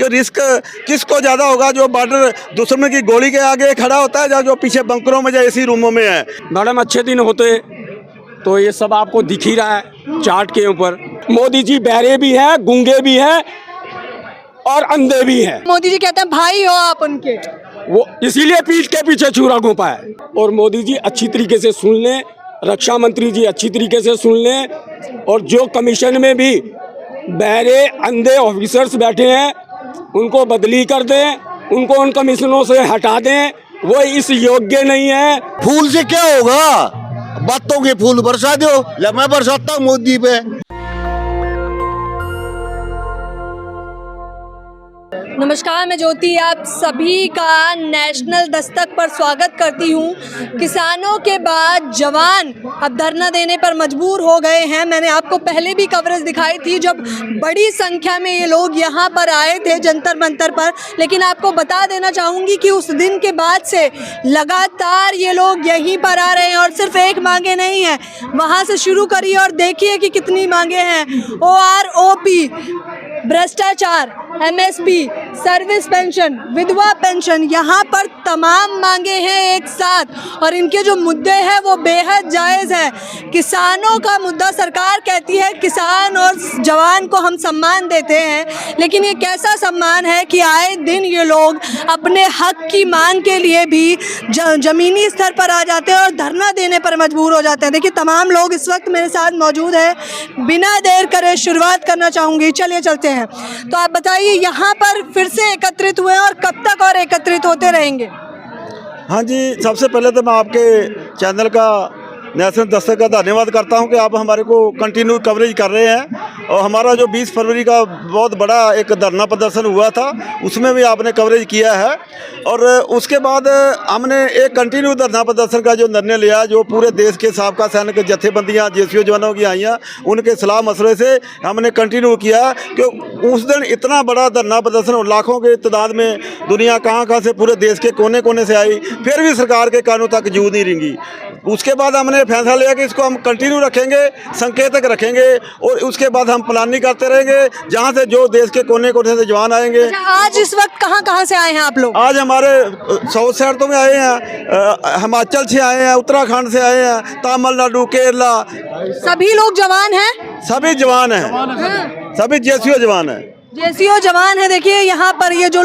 कि रिस्क किसको ज़्यादा होगा, जो बॉर्डर दुश्मन की गोली के आगे खड़ा होता है या जो पीछे बंकरों में या एसी रूमों में है। मैडम अच्छे दिन होते तो ये सब आपको दिख ही रहा है चार्ट के ऊपर। मोदी जी बहरे भी हैं, गूंगे भी हैं और अंधे भी हैं। मोदी जी कहते हैं भाई हो आप उनके, वो इसीलिए पीठ के पीछे छुरा घोंपा है। और मोदी जी अच्छी तरीके से सुन लें, रक्षा मंत्री जी अच्छी तरीके से सुन लें, और जो कमीशन में भी बहरे अंधे ऑफिसर्स बैठे हैं उनको बदली कर दें, उनको उन कमीशनों से हटा दें, वो इस योग्य नहीं है। फूल से क्या होगा, बातों के फूल बरसा दो, मैं बरसाता हूँ मोदी पे। नमस्कार, मैं ज्योति आप सभी का नेशनल दस्तक पर स्वागत करती हूँ। किसानों के बाद जवान अब धरना देने पर मजबूर हो गए हैं। मैंने आपको पहले भी कवरेज दिखाई थी जब बड़ी संख्या में ये लोग यहाँ पर आए थे जंतर मंतर पर, लेकिन आपको बता देना चाहूँगी कि उस दिन के बाद से लगातार ये लोग यहीं पर आ रहे हैं और सिर्फ एक मांगे नहीं हैं, वहाँ से शुरू करिए और देखिए कि कितनी मांगे हैं। OROP, भ्रष्टाचार, MSP, सर्विस पेंशन, विधवा पेंशन, यहाँ पर तमाम मांगे हैं एक साथ, और इनके जो मुद्दे हैं वो बेहद जायज़ है। किसानों का मुद्दा, सरकार कहती है किसान और जवान को हम सम्मान देते हैं, लेकिन ये कैसा सम्मान है कि आए दिन ये लोग अपने हक की मांग के लिए भी ज़मीनी स्तर पर आ जाते हैं और धरना देने पर मजबूर हो जाते हैं। देखिए तमाम लोग इस वक्त मेरे साथ मौजूद हैं। बिना देर करे शुरुआत करना चाहूँगी, चलिए चलते हैं। तो आप बताइए यहाँ पर फिर से एकत्रित हुए हैं और कब तक और एकत्रित होते रहेंगे? हाँ जी, सबसे पहले तो मैं आपके चैनल का नेशनल दस्तक का धन्यवाद करता हूं कि आप हमारे को कंटिन्यू कवरेज कर रहे हैं। और हमारा जो 20 फरवरी का बहुत बड़ा एक धरना प्रदर्शन हुआ था उसमें भी आपने कवरेज किया है, और उसके बाद हमने एक कंटिन्यू धरना प्रदर्शन का जो निर्णय लिया, जो पूरे देश के साबका सैनिक जत्थेबंदियाँ JCO जवानों की आईं, उनके सलाह मशवरे से हमने कंटिन्यू किया कि उस दिन इतना बड़ा धरना प्रदर्शन लाखों के तादाद में दुनिया कहाँ से पूरे देश के कोने कोने से आई, फिर भी सरकार के कानों तक जूं नहीं रेंगी। उसके बाद हमने फैसला लिया कि इसको हम कंटिन्यू रखेंगे, संकेतक रखेंगे, और उसके बाद हम प्लानिंग करते रहेंगे जहाँ से जो देश के कोने कोने से जवान आएंगे। आज इस वक्त कहाँ से आए हैं आप लोग? आज हमारे साउथ साइड तो में आए हैं, हिमाचल से आए हैं, उत्तराखंड से आए हैं, तमिलनाडु, केरला। सभी लोग जवान हैं? सभी जवान हैं, सभी JCO जवान हैं। JCO जवान है। देखिए यहाँ पर ये जो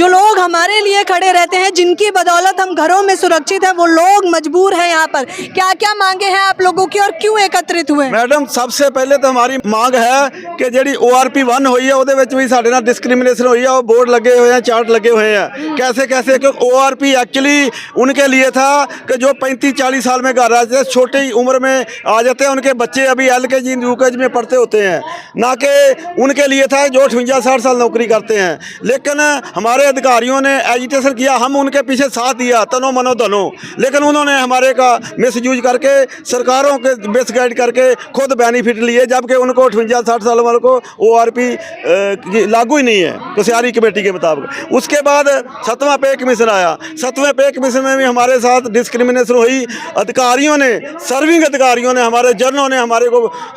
लोग हमारे लिए खड़े रहते हैं, जिनकी बदौलत हम घरों में सुरक्षित हैं, वो लोग मजबूर हैं यहाँ पर। क्या क्या मांगे हैं आप लोगों की और क्यों एकत्रित हुए? मैडम, सबसे पहले तो हमारी मांग है कि जी ORP 1 हुई है ਉਹਦੇ ਵਿੱਚ भी साढ़े नाल डिस्क्रिमिनेशन हुई है, और बोर्ड लगे हुए हैं, चार्ट लगे हुए हैं। कैसे क्योंकि ORP एक्चुअली उनके लिए था कि जो 35-40 साल में घर आते, छोटी उम्र में आ जाते हैं, उनके बच्चे अभी LKG UKG में पढ़ते होते हैं, ना कि उनके लिए था जो 58-60 साल नौकरी करते हैं। लेकिन हमारे अधिकारियों ने एजिटेशन किया, हम उनके पीछे साथ दिया तनो मनो धनो, लेकिन उन्होंने हमारे का मिसयूज करके सरकारों के मिसगाइड करके खुद बेनिफिट लिए, जबकि उनको 58-60 साल वालों को ORP लागू ही नहीं है कुसियारी कमेटी के मुताबिक। उसके बाद 7वां पे कमीशन आया, 7वें पे कमीशन में भी हमारे साथ डिस्क्रिमिनेशन हुई। अधिकारियों ने, सर्विंग अधिकारियों ने, हमारे जनरलों ने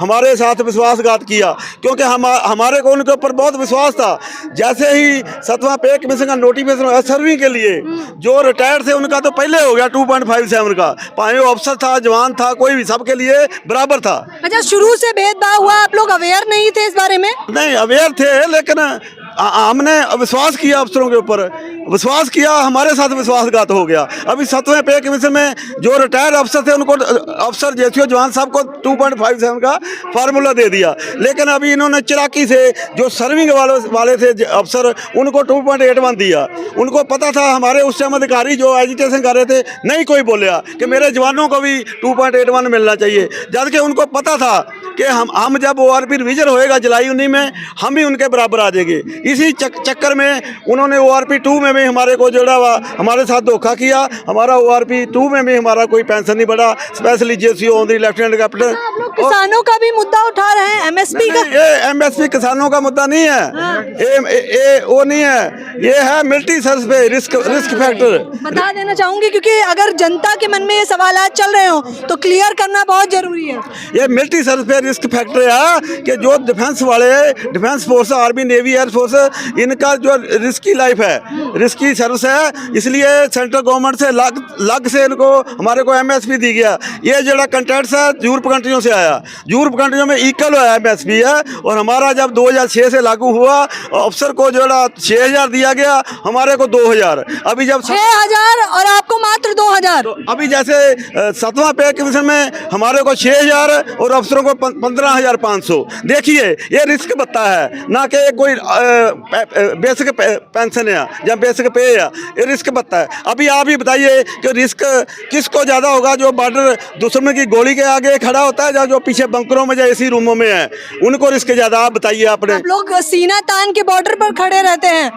हमारे साथ विश्वासघात किया, क्योंकि हमारे को उनके ऊपर बहुत विश्वास था। जैसे ही 7वां पे कमीशन का नोटिफिकेशन हुआ सर्विंग के लिए, जो रिटायर्ड थे उनका तो पहले हो गया 2.57 का, पाए अफसर था, जवान था, कोई भी सबके लिए बराबर था। अच्छा, शुरू से भेदभाव हुआ, आप लोग अवेयर नहीं थे इस बारे में? नहीं, अवेयर थे, लेकिन हमने विश्वास किया, अफसरों के ऊपर विश्वास किया, हमारे साथ विश्वासघात हो गया। अभी 7वें पे कमीशन में जो रिटायर्ड अफसर थे उनको, अफसर JCO जवान साहब को 2.57 का फार्मूला दे दिया, लेकिन अभी इन्होंने चिराकी से जो सर्विंग वाले थे अफसर, उनको 2.81 दिया। उनको पता था, हमारे उस टाइम अधिकारी जो एजिटेशन कर रहे थे, नहीं कोई बोलिया कि मेरे जवानों को भी 2.81 मिलना चाहिए, जबकि उनको पता था कि हम जब ORP रिवीजन होएगा जुलाई 19 में, हम भी उनके बराबर आ जाएंगे। इसी चक्कर में उन्होंने ORP 2 में भी हमारे को जोड़ा हुआ, हमारे साथ धोखा किया। हमारा ORP 2 में भी हमारा कोई पेंशन नहीं बढ़ा, specially JCO honorary lieutenant captain. आप लोग किसानों का भी मुद्दा उठा रहे हैं, एमएसपी का। ये एमएसपी किसानों का मुद्दा नहीं है, ये वो नहीं है, ये है मिलिट्री सर्विस पे रिस्क फैक्टर। बता देना चाहूंगी क्योंकि अगर जनता के मन में ये सवालात चल रहे हो तो क्लियर करना बहुत जरूरी है। ये मिलिट्री सर्विस पे रिस्क फैक्टर है कि जो डिफेंस वाले, defence force, army, navy, air force, इनका जो रिस्की लाइफ है, रिस्की सर्विस है, इसलिए सेंट्रल गवर्नमेंट से लग से इनको हमारे को एमएसपी दी गया। ये जो कंटेंट्स है यूरोप कंट्रियों से आया, यूरोप कंट्रियों में इक्वल एमएसपी है, और हमारा जब 2006 से लागू हुआ, अफसर को जो 6000 दिया गया, हमारे को 2000। अभी जब 6000 और आपको मात्र 2000। तो अभी जैसे 7वां पे कमीशन में हमारे को 6000 और अफसरों को 15,500। देखिए ये रिस्क बनता है ना कि कोई बेसिक पेंशन है या बेसिक पे है, ये रिस्क बनता है। अभी आप ही बताइए कि रिस्क किसको ज़्यादा होगा, जो बॉर्डर दुश्मन की गोली के आगे खड़ा होता है या जो पीछे बंकरों में या एसी रूमों में है, उनको रिस्क ज़्यादा। आप बताइए आपने। आप लोग सीना तान के बॉर्डर पर खड़े रहते हैं,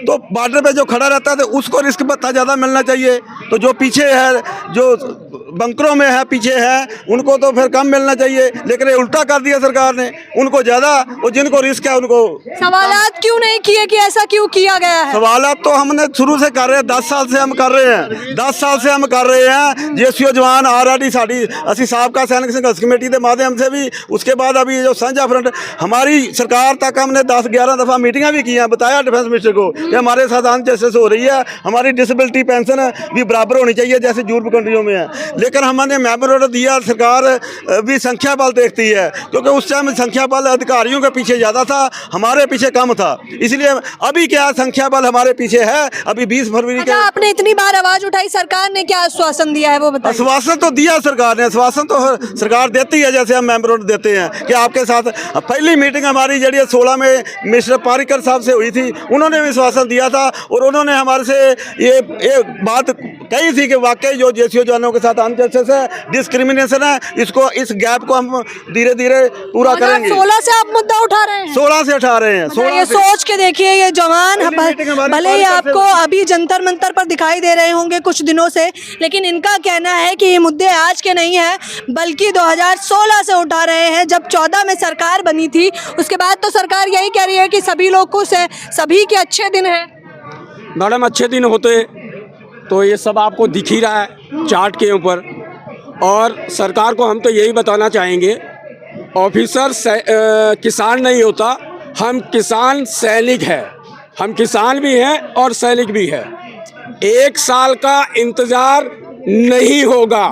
तो बॉर्डर पे जो खड़ा रहता है तो उसको रिस्क भत्ता ज़्यादा मिलना चाहिए, तो जो पीछे है, जो बंकरों में है, पीछे है, उनको तो फिर कम मिलना चाहिए। लेकिन ये उल्टा कर दिया सरकार ने, उनको ज़्यादा और जिनको रिस्क है उनको। सवालात क्यों नहीं किए कि ऐसा क्यों किया गया है? सवालात तो हमने शुरू से कर रहे हैं, 10 साल से हम कर रहे हैं, 10 साल से हम कर रहे हैं। जेसीओ जवान ऑलरेडी साड़ी असी साबका सैनिक संघर्ष कमेटी के माध्यम से भी, उसके बाद अभी जो साझा फ्रंट, हमारी सरकार तक हमने 10-11 दफ़ा मीटिंगें भी की हैं, बताया डिफेंस मिनिस्टर को कि हमारे साथ अनजस्टिस हो रही है, हमारी डिसेबिलिटी पेंशन भी बराबर होनी चाहिए जैसे यूरोप कंट्रियों में है। लेकिन हमने मेमोरेंडम दिया, सरकार भी संख्या बल देखती है, क्योंकि उस टाइम संख्या बल अधिकारियों के पीछे ज़्यादा था, हमारे पीछे कम था, इसलिए अभी क्या संख्या बल हमारे पीछे है। अभी 20 फरवरी के आपने इतनी बार आवाज उठाई, सरकार ने क्या आश्वासन दिया है वो बताइए। आश्वासन तो दिया सरकार ने, आश्वासन तो सरकार देती है, जैसे हम मेमोरेंडम देते हैं कि आपके साथ। पहली मीटिंग हमारी जड़ी 16 में मिस्टर पारिकर साहब से हुई थी, उन्होंने भी आश्वासन दिया था, और उन्होंने हमारे से ये बात कही थी कि वाकई जो जेसीओ जवानों के साथ अनजस्टिस है, डिस्क्रिमिनेशन है, इसको, इस गैप को हम धीरे धीरे पूरा करेंगे। 16 से आप मुद्दा उठा रहे हैं? 16 से उठा रहे हैं। 16 ये सोच के देखिए, ये जवान भले ही आपको अभी जंतर मंतर पर दिखाई दे रहे होंगे कुछ दिनों से, लेकिन इनका कहना है कि ये मुद्दे आज के नहीं है, बल्कि 2016 से उठा रहे हैं, जब 14 में सरकार बनी थी। उसके बाद तो सरकार यही कह रही है कि सभी लोग खुश हैं, सभी के अच्छे दिन हैं। मैडम अच्छे दिन होते तो ये सब आपको दिख ही रहा है चार्ट के ऊपर। और सरकार को हम तो यही बताना चाहेंगे, ऑफिसर किसान नहीं होता, हम किसान सैनिक हैं, हम किसान भी हैं और सैनिक भी हैं। 1 साल का इंतज़ार नहीं होगा,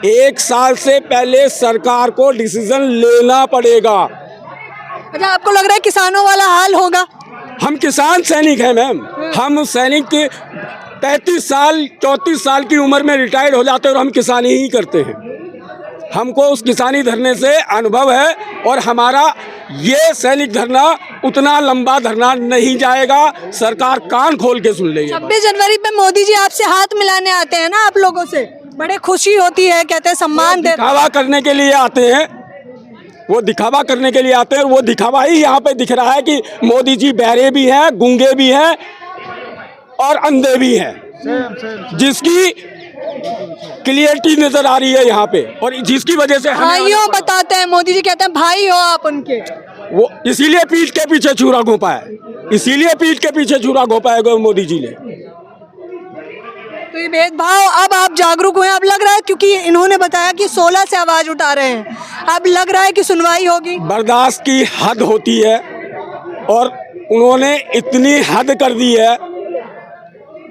1 साल से पहले सरकार को डिसीजन लेना पड़ेगा। अच्छा, आपको लग रहा है किसानों वाला हाल होगा? हम किसान सैनिक हैं मैम, हम सैनिक के 33 साल 34 साल की उम्र में रिटायर्ड हो जाते हैं और हम किसानी ही करते हैं। हमको उस किसानी धरने से अनुभव है, और हमारा ये सैनिक धरना उतना लंबा धरना नहीं जाएगा। सरकार कान खोल के सुन लेगी। 26 जनवरी पे मोदी जी आपसे हाथ मिलाने आते हैं ना, आप लोगों से बड़े खुशी होती है, कहते हैं सम्मान दे। दिखावा करने के लिए आते हैं, वो दिखावा करने के लिए आते हैं, और वो दिखावा ही यहाँ पे दिख रहा है कि मोदी जी बहरे भी हैं, गूंगे भी हैं और अंधे भी हैं, जिसकी क्लियरिटी नजर आ रही है यहाँ पे, और जिसकी वजह से भाइयों बताते हैं, मोदी जी कहते हैं भाई हो आप उनके। वो इसीलिए पीठ के पीछे छुरा घोंपा है, इसीलिए पीठ के पीछे छुरा घोंपा है मोदी जी ने। तो ये भेदभाव, अब आप जागरूक हुए, अब लग रहा है, क्योंकि इन्होंने बताया कि 16 से आवाज उठा रहे हैं, अब लग रहा है कि सुनवाई होगी। बर्दाश्त की हद होती है, और उन्होंने इतनी हद कर दी है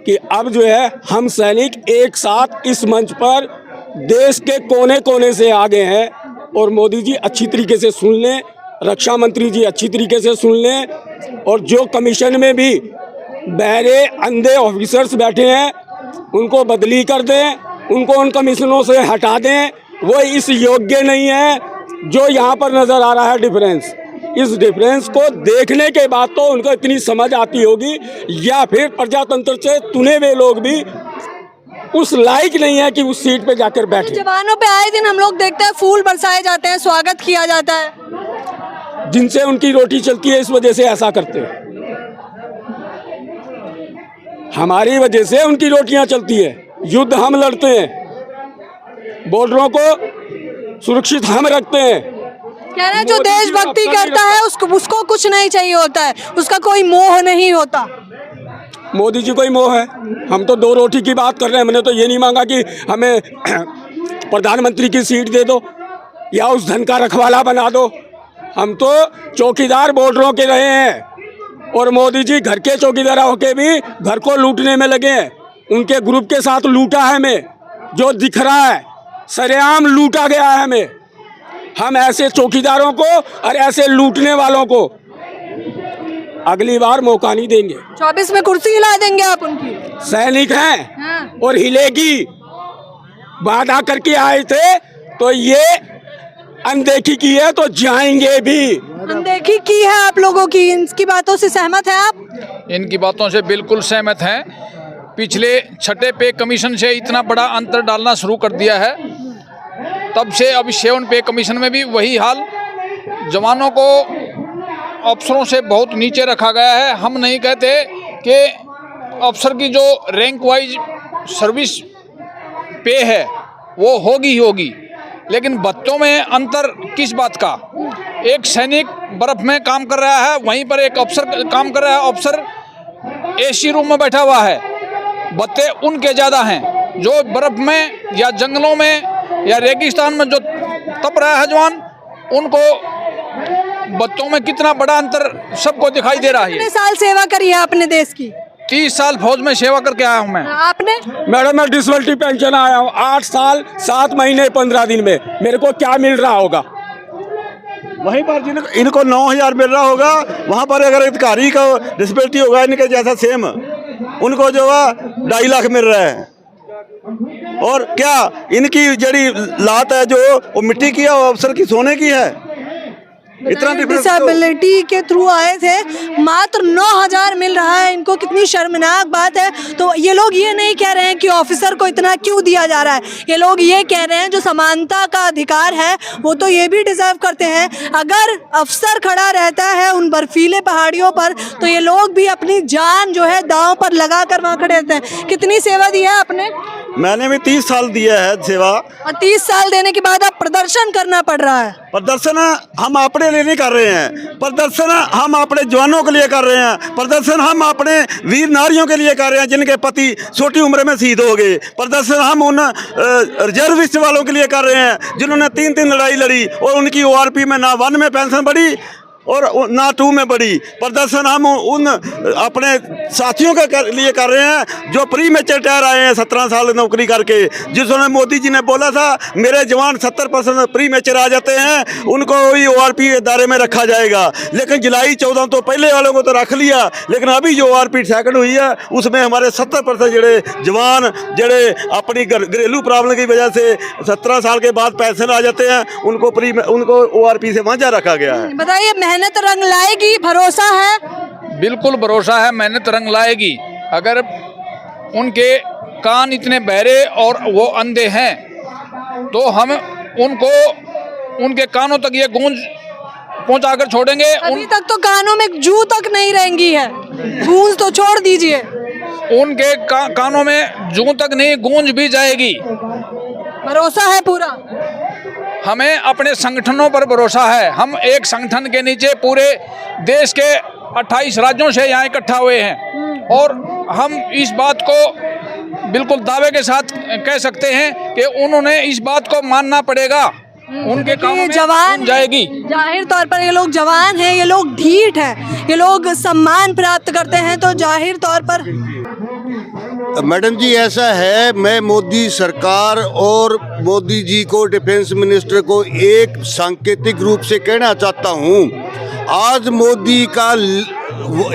कि अब जो है हम सैनिक एक साथ इस मंच पर देश के कोने कोने से आ गए हैं, और मोदी जी अच्छी तरीके से सुन लें, रक्षा मंत्री जी अच्छी तरीके से सुन लें, और जो कमीशन में भी बहरे अंधे ऑफिसर्स बैठे हैं उनको बदली कर दें, उनको उन कमीशनों से हटा दें। वो इस योग्य नहीं है जो यहाँ पर नज़र आ रहा है डिफरेंस। इस डिफरेंस को देखने के बाद तो उनको इतनी समझ आती होगी, या फिर प्रजातंत्र से चुने हुए लोग भी उस लायक नहीं है कि उस सीट पे जाकर बैठे। जवानों पे आए दिन हम लोग देखते हैं फूल बरसाए जाते हैं, स्वागत किया जाता है, जिनसे उनकी रोटी चलती है, इस वजह से ऐसा करते हैं। हमारी वजह से उनकी रोटियां चलती है, युद्ध हम लड़ते हैं, बॉर्डरों को सुरक्षित हम रखते हैं। कह रहे हैं जो मोदी जी देशभक्ति अपना नहीं करता है उसको कुछ नहीं चाहिए होता है, उसका कोई मोह नहीं होता। मोदी जी कोई मोह है? हम तो 2 रोटी की बात कर रहे हैं। हमने तो ये नहीं मांगा कि हमें प्रधानमंत्री की सीट दे दो या उस धन का रखवाला बना दो। हम तो चौकीदार वोटरों के रहे हैं और मोदी जी घर के चौकीदार होके भी घर को लूटने में लगे हैं। उनके ग्रुप के साथ लूटा है हमें, जो दिख रहा है सरेआम लूटा गया है हमें। हम ऐसे चौकीदारों को और ऐसे लूटने वालों को अगली बार मौका नहीं देंगे। 24 में कुर्सी हिला देंगे आप उनकी? सैनिक हैं हाँ। और हिलेगी। वादा करके आए थे तो ये अनदेखी की है तो जाएंगे भी। अनदेखी की है आप लोगों की, इनकी बातों से सहमत हैं आप? इनकी बातों से बिल्कुल सहमत हैं। पिछले छठे पे कमीशन से इतना बड़ा अंतर डालना शुरू कर दिया है, तब से अभी 7 पे कमीशन में भी वही हाल। जवानों को अफसरों से बहुत नीचे रखा गया है। हम नहीं कहते कि अफसर की जो रैंक वाइज सर्विस पे है वो होगी ही होगी, लेकिन बच्चों में अंतर किस बात का? एक सैनिक बर्फ में काम कर रहा है, वहीं पर एक अफसर काम कर रहा है। अफसर एसी रूम में बैठा हुआ है, बत्ते उनके ज़्यादा हैं। जो बर्फ में या जंगलों में या रेगिस्तान में जो तप रहा है जवान, उनको बच्चों में कितना बड़ा अंतर सबको दिखाई दे रहा है। कितने साल सेवा करी है अपने देश की? 30 साल फौज में सेवा करके आया हूँ मैं। आपने? मैडम मैं डिसेबिलिटी पेंशन आया हूँ 8 साल 7 महीने 15 दिन में। मेरे को क्या मिल रहा होगा? वहीं पर इनको 9,000 मिल रहा होगा, वहाँ पर अगर अधिकारी का डिसेबिलिटी होगा इनके जैसा सेम, उनको जो है 2.5 लाख मिल रहा है। और क्या इनकी जड़ी लात है जो वो मिट्टी की है, वो अफसर की सोने की है? इतना डिफरेंस तो- डिसेबिलिटी के थ्रू आए थे, मात्र 9,000 मिल रहा है इनको। कितनी शर्मनाक बात है। तो ये लोग ये नहीं कह रहे हैं कि ऑफिसर को इतना क्यों दिया जा रहा है, ये लोग ये कह रहे हैं जो समानता का अधिकार है वो तो ये भी डिजर्व करते हैं। अगर अफसर खड़ा रहता है उन बर्फीले पहाड़ियों पर तो ये लोग भी अपनी जान जो है दांव पर लगा कर वहाँ खड़े रहते हैं। कितनी सेवा दी है आपने? मैंने भी 30 साल दिया है सेवा। और 30 साल देने के बाद अब प्रदर्शन करना पड़ रहा है। प्रदर्शन हम अपने लिए नहीं कर रहे हैं, प्रदर्शन हम अपने जवानों के लिए कर रहे हैं, प्रदर्शन हम अपने वीर नारियों के लिए कर रहे हैं जिनके पति छोटी उम्र में शहीद हो गए, प्रदर्शन हम उन रिजर्विस्ट वालों के लिए कर रहे हैं जिन्होंने 3 लड़ाई लड़ी और उनकी ORP में ना 1 में पेंशन बढ़ी और ना 2 में बढ़ी। प्रदर्शन हम उन अपने साथियों के लिए कर रहे हैं जो प्री मेचर रिटायर आए हैं 17 साल नौकरी करके, जिसने मोदी जी ने बोला था मेरे जवान 70% प्री मेचर आ जाते हैं, उनको वही ORP दायरे में रखा जाएगा। लेकिन जुलाई 14 तो पहले वालों को तो रख लिया, लेकिन अभी जो ORP सेकंड हुई है उसमें हमारे 70% जड़े जवान जड़े अपनी घरेलू प्रॉब्लम की वजह से 17 साल के बाद पेंशन आ जाते हैं, उनको ORP से वांझा रखा गया है। बताइए मेहनत रंग लाएगी, भरोसा है? बिल्कुल भरोसा है, मेहनत रंग लाएगी। अगर उनके कान इतने बहरे और वो अंधे हैं तो हम उनको उनके कानों तक ये गूंज पहुंचा कर छोड़ेंगे। अभी तक तो कानों में जू तक नहीं रहेंगी है, गूंज तो छोड़ दीजिए। उनके कानों में जूं तक नहीं, गूंज भी जाएगी। भरोसा है पूरा? हमें अपने संगठनों पर भरोसा है। हम एक संगठन के नीचे पूरे देश के 28 राज्यों से यहाँ इकट्ठा हुए हैं और हम इस बात को बिल्कुल दावे के साथ कह सकते हैं कि उन्होंने इस बात को मानना पड़ेगा। उनके कामों में जवान जाएगी। जाहिर तौर पर ये लोग जवान हैं, ये लोग ढीठ हैं, ये लोग सम्मान प्राप्त करते हैं, तो जाहिर तौर पर मैडम जी ऐसा है, मैं मोदी सरकार और मोदी जी को, डिफेंस मिनिस्टर को एक सांकेतिक रूप से कहना चाहता हूँ। आज मोदी का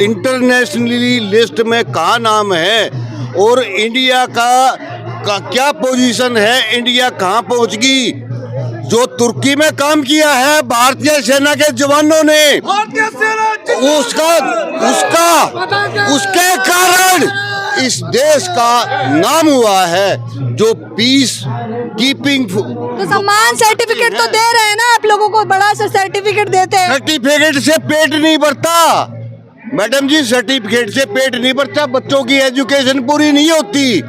इंटरनेशनली लिस्ट में कहाँ नाम है और इंडिया का क्या पोजीशन है, इंडिया कहाँ पहुँच गई। जो तुर्की में काम किया है भारतीय सेना के जवानों ने, उसके कारण इस देश का नाम हुआ है। जो पीस कीपिंग तो सम्मान सर्टिफिकेट तो दे रहे हैं ना आप लोगों को, बड़ा सा सर्टिफिकेट देते हैं। सर्टिफिकेट से पेट नहीं भरता मैडम जी, सर्टिफिकेट से पेट नहीं भरता। बच्चों की एजुकेशन पूरी नहीं होती।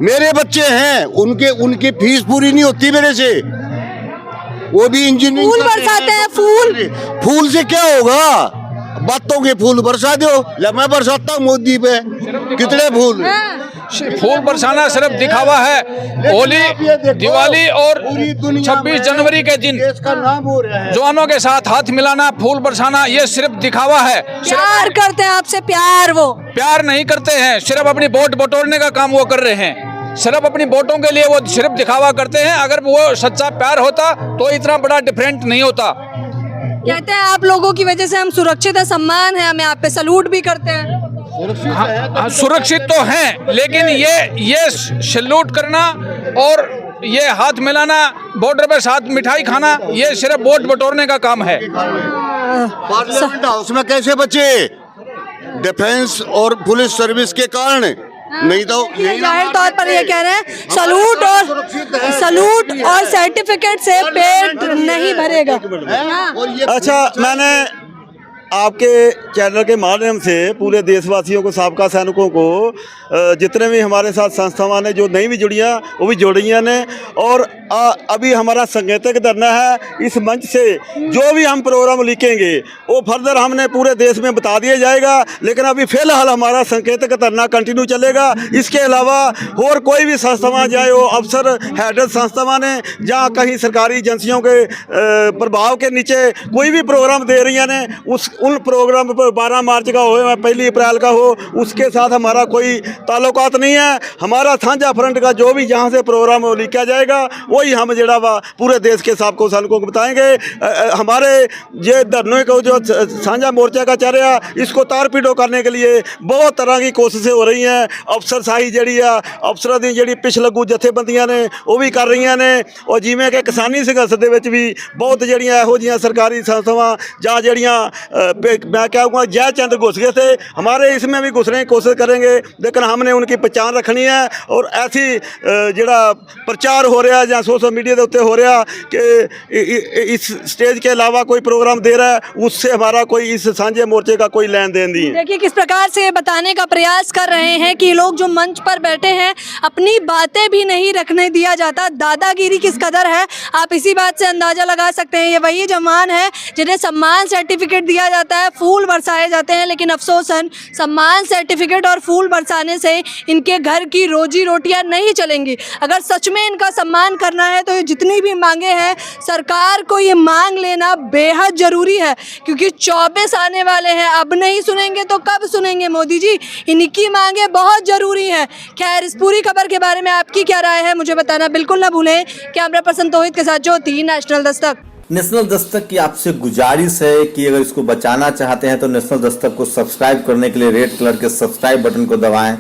मेरे बच्चे हैं, उनकी फीस पूरी नहीं होती मेरे से। वो भी इंजीनियरिंग फूल करते बरसाते हैं, तो फूल से क्या होगा? बातों के फूल बरसा दो। ले मैं बरसाता हूँ मोदी पे, कितने फूल? फूल बरसाना सिर्फ दिखावा है। होली, दिवाली और 26 जनवरी के दिन देश का नाम हो रहा है। जवानों के साथ हाथ मिलाना, फूल बरसाना, ये सिर्फ दिखावा है। प्यार करते हैं आपसे, प्यार वो प्यार नहीं करते हैं, सिर्फ अपनी वोट बटोरने का काम वो कर रहे हैं। सिर्फ अपनी वोटों के लिए वो सिर्फ दिखावा करते हैं। अगर वो सच्चा प्यार होता तो इतना बड़ा डिफरेंट नहीं होता। कहते हैं आप लोगों की वजह से हम सुरक्षित है, सम्मान है, हमें आप पे सलूट भी करते हैं। हाँ, सुरक्षित तो हैं, लेकिन ये सैल्यूट करना और ये हाथ मिलाना, बॉर्डर पे साथ मिठाई खाना, ये सिर्फ वोट बटोरने का काम है। पार्लियामेंट हाउस में कैसे बचे? डिफेंस और पुलिस सर्विस के कारण, नहीं तो ये जाहिर तौर पर ये कह रहे हैं सलूट और सर्टिफिकेट से पेट नहीं भरेगा। हाँ। अच्छा, मैंने आपके चैनल के माध्यम से पूरे देशवासियों को, साबका सैनिकों को, जितने भी हमारे साथ संस्थावां ने जो नहीं भी जुड़ियाँ वो भी जुड़ियाँ ने, और अभी हमारा संकेतक धरना है। इस मंच से जो भी हम प्रोग्राम लिखेंगे वो फर्दर हमने पूरे देश में बता दिया जाएगा, लेकिन अभी फ़िलहाल हमारा संकेतक धरना कंटिन्यू चलेगा। इसके अलावा और कोई भी संस्थावां, चाहे वो अफसर हेड संस्थावां ने, जहाँ कहीं सरकारी एजेंसियों के प्रभाव के नीचे कोई भी प्रोग्राम दे रही ने, उन प्रोग्राम पर 12 मार्च का हो या 1 अप्रैल का हो, उसके साथ हमारा कोई ताल्लुकात नहीं है। हमारा साझा फ्रंट का जो भी जहाँ से प्रोग्राम लिखा जाएगा वही हम जड़ा वा पूरे देश के सबको सैनिकों को बताएंगे। हमारे ये धरने को जो साझा मोर्चा का चल रहा, इसको तार-पीड़ो करने के लिए बहुत तरह की कोशिशें हो रही हैं। अफसरशाही जी अफसर दी जी पिछ लगू जथेबंदियां ने वो भी कर रही ने, और जिमें कि किसानी संघर्ष दे विच भी बहुत जड़ियाँ ਇਹੋ ਜਿਹੀਆਂ सरकारी संस्थावां ਜਾਂ ਜਿਹੜੀਆਂ मैं कहूँगा जयचंद घुस गए थे, हमारे इसमें भी घुसने की कोशिश करेंगे, लेकिन हमने उनकी पहचान रखनी है। और ऐसी जड़ा प्रचार हो रहा है या सोशल मीडिया के उत्ते हो रहा कि इस स्टेज के अलावा कोई प्रोग्राम दे रहा है, उससे हमारा कोई इस साझे मोर्चे का कोई लेन देन नहीं है। देखिए किस प्रकार से ये बताने का प्रयास कर रहे हैं कि लोग जो मंच पर बैठे हैं अपनी बातें भी नहीं रखने दिया जाता। दादागिरी किस कदर है आप इसी बात से अंदाजा लगा सकते हैं। ये वही जवान है जिन्हें सम्मान सर्टिफिकेट दिया जाता है, फूल बरसाए जाते हैं, लेकिन अफसोसन सम्मान सर्टिफिकेट और फूल बरसाने से इनके घर की रोजी रोटियां नहीं चलेंगी। अगर सच में इनका सम्मान करना है तो ये जितनी भी मांगे हैं सरकार को ये मांग लेना बेहद ज़रूरी है, क्योंकि 24 आने वाले हैं। अब नहीं सुनेंगे तो कब सुनेंगे मोदी जी? इनकी मांगे बहुत ज़रूरी हैं। खैर, इस पूरी खबर के बारे में आपकी क्या राय है मुझे बताना बिल्कुल ना भूलें। कैमरा पर्सन तोहिद के साथ ज्योति, नेशनल दस्तक। नेशनल दस्तक की आपसे गुजारिश है कि अगर इसको बचाना चाहते हैं तो नेशनल दस्तक को सब्सक्राइब करने के लिए रेड कलर के सब्सक्राइब बटन को दबाएं,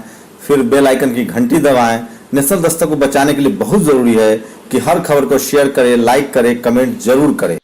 फिर बेल आइकन की घंटी दबाएं। नेशनल दस्तक को बचाने के लिए बहुत ज़रूरी है कि हर खबर को शेयर करें, लाइक करें, कमेंट जरूर करें।